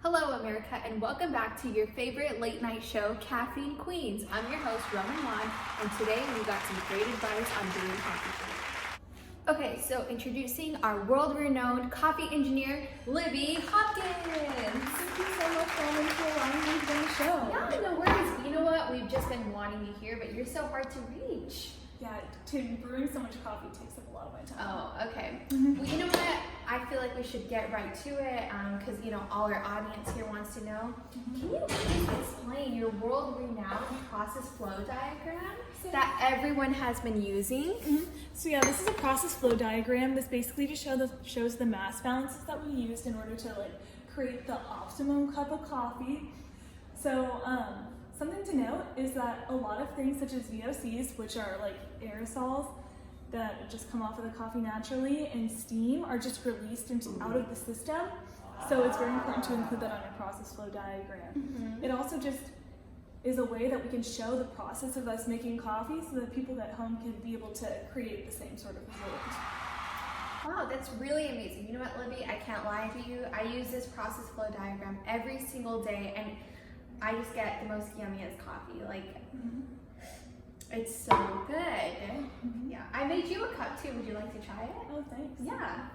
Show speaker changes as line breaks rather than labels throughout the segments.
Hello America, and welcome back to your favorite late night show, Caffeine Queens. I'm your host, Roman Wan, and today we got some great advice on brewing coffee. Okay, so introducing our world-renowned coffee engineer, Libby Hopkins.
Thank you so much, Roman, for allowing me to be on the show.
Yeah, no worries. You know what? We've just been wanting you here, but you're so hard to reach.
Yeah, brewing so much coffee takes up a lot of my time.
Oh, okay. Well, you know what? I feel like we should get right to it because, all our audience here wants to know. Can you please explain your world-renowned process flow diagram that everyone has been using?
So yeah, this is a process flow diagram. This basically just shows the mass balances that we used in order to create the optimum cup of coffee. So something to note is that a lot of things such as VOCs, which are aerosols that just come off of the coffee naturally, and steam are just released out of the system. So it's very important to include that on your process flow diagram. It also just is a way that we can show the process of us making coffee so that people at home can be able to create the same sort of result.
Wow, that's really amazing. You know what, Libby? I can't lie to you. I use this process flow diagram every single day, and I just get the most yummiest coffee. It's so good. Yeah, I made you a cup too. Would you like to try it?
Oh, thanks.
Yeah.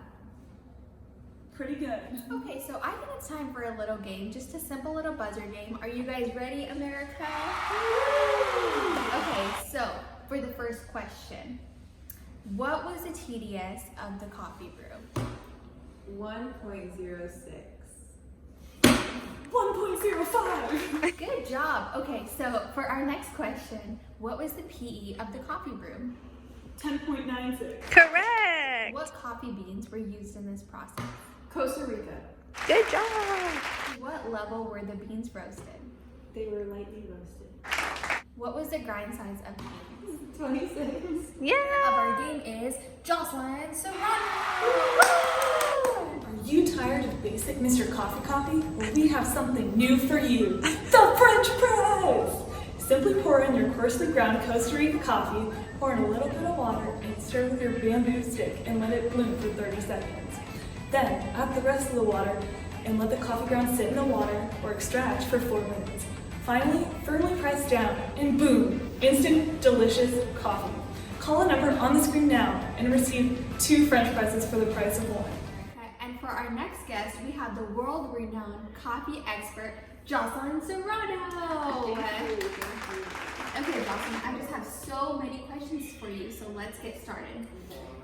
Pretty good.
Okay, so I think it's time for a little game, just a simple little buzzer game. Are you guys ready, America? Okay, so for the first question, what was the TDS of the coffee brew?
1.06.
1.05.
Good job. Okay, so for our next question, what was the PE of the coffee brew?
10.96.
Correct.
What coffee beans were used in this process?
Costa Rica.
Good job.
To what level were the beans roasted?
They were lightly roasted.
What was the grind size of beans?
26.
Yeah.
Of our game is Jocelyn Serrano.
Are you tired of basic Mr. Coffee? Well, we have something new for you. The French press! Simply pour in your coarsely ground Costa Rica coffee, pour in a little bit of water, and stir with your bamboo stick and let it bloom for 30 seconds. Then add the rest of the water and let the coffee grounds sit in the water or extract for 4 minutes. Finally, firmly press down and boom, instant delicious coffee. Call a number on the screen now and receive 2 French presses for the price of 1.
And for our next guest, we have the world-renowned coffee expert, Jocelyn Serrano. Okay, Jocelyn, I just have so many questions for you, so let's get started.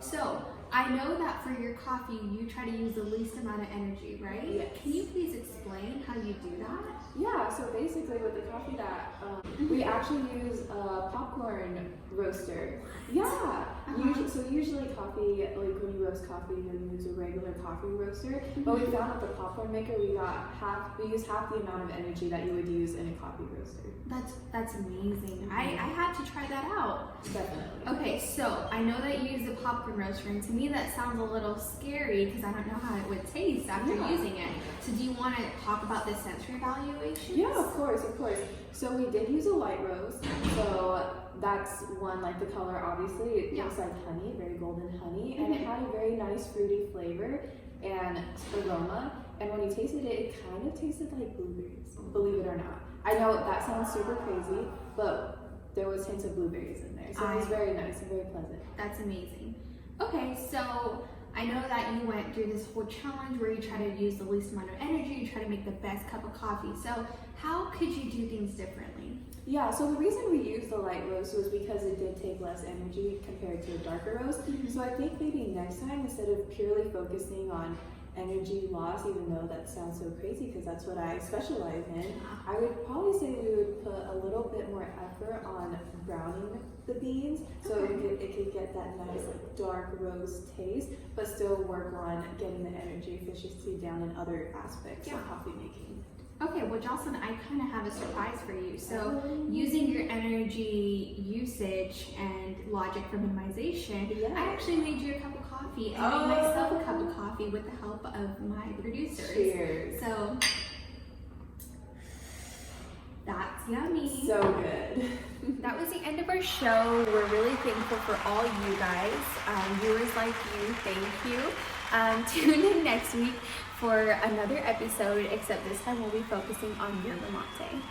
So, I know that for your coffee, you try to use the least amount of energy, right?
Yes.
Can you please explain how you do that?
Yeah, so basically with the coffee that we actually use a popcorn roaster. Yeah. Usually coffee, when you roast coffee, you use a regular coffee roaster. But we found at the popcorn maker we use half the amount of energy that you would use in a coffee roaster.
That's amazing. I have to try that out.
Definitely.
Okay, so I know that you use the popcorn roaster, and to me that sounds a little scary because I don't know how it would taste after using it. So do you want to talk about the sensory evaluation?
Yeah, of course. So we did use a light roast. So that's one, the color, obviously. It looks like honey, very golden honey. And it had a very nice fruity flavor and aroma. And when you tasted it, it kind of tasted like blueberries, believe it or not. I know that sounds super crazy, but there was hints of blueberries in there. So it was very nice and very pleasant.
That's amazing. Okay, so I know that you went through this whole challenge where you try to use the least amount of energy, you try to make the best cup of coffee. So how could you do things differently?
Yeah, so the reason we used the light roast was because it did take less energy compared to a darker roast. So I think maybe next time, instead of purely focusing on energy loss, even though that sounds so crazy because that's what I specialize in, I would probably say we would put a little bit more effort on browning the beans so it could get that nice dark roast taste, but still work on getting the energy efficiency down in other aspects of coffee making.
Okay, well Jocelyn, I kind of have a surprise for you. So using your energy usage and logic for minimization, I actually made you a cup of coffee and made myself a cup of coffee with the help of my producers.
Cheers.
So that's yummy.
So good.
That was the end of our show. We're really thankful for all you guys, viewers like you, thank you. Tune in next week for another episode, except this time we'll be focusing on yerba mate.